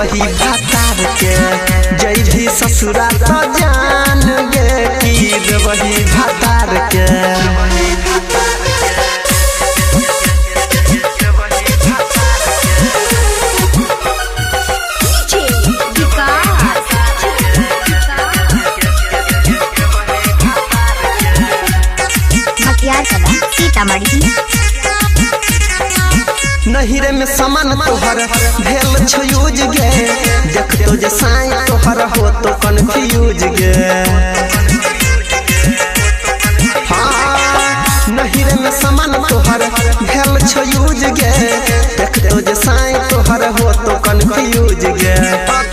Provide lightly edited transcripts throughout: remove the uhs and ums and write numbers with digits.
देवही भातार के। जय भी ससुरा तो जान गे की देवही भातार के। नहिरे में समान तोहर भेल छ यूज गे। देख तो जे साई तोहर हो तो कन्फ्यूज गे। हाँ नहिरे में समान तोहर भेल छ यूज गे। देख तो जे साई तोहर हो तो कन्फ्यूज गे।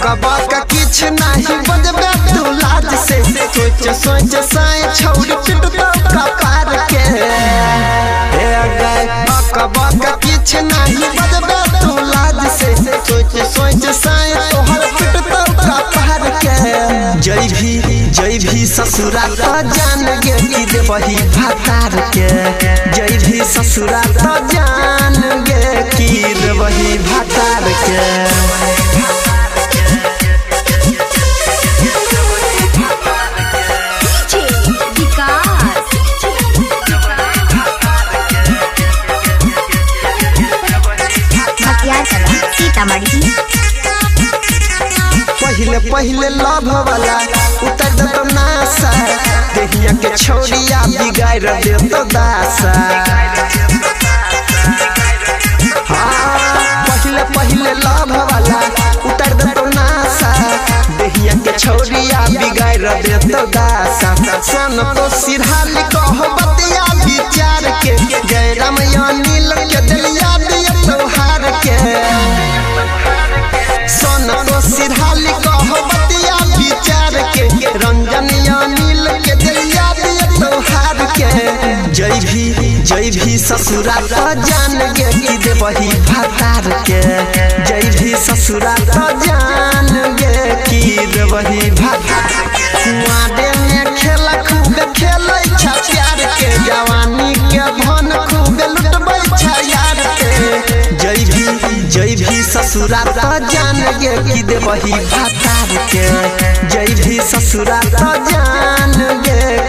बका किछ नहीं बजबे तू लाज से। सोच सोच साई छौड़ पिटतो कपार के। बका किछ नहीं बजबे तू लाज से। सोच सोच साई तोहर पिटतो कपार के। जय भी ससुरा तो जान गे की देवही भातार के। जय भी ससुरा तो जान गे की देवही भातार के। पहले पहले लव वाला उतर दे तो नासा। देहिया के छोड़िया बिगाड़ दे तो दासा। हाँ पहले पहले लव वाला उतर दे तो नासा। देहिया के छोड़िया बिगाड़ दे तो दासा। सन तो सिरहाली कहो बतिया विचार के। जय राम नील के दिलिया दिया तोहार के। सन तो सिरहाली कहो बतिया विचार के। रंजन नील के दिलिया दिया तोहार के। जय भी ससुरा तो जान गे की देवही भातार के। जय भी ससुरा तो जान गे की देवही भातार के। कुआरे में खेला खूब खेलै छ प्यार के। जवानी के धन खूब लुटबै छ यार के। जय भी ससुरा तो जान गे की देवही भातार के। जय भी ससुरा तो जान गे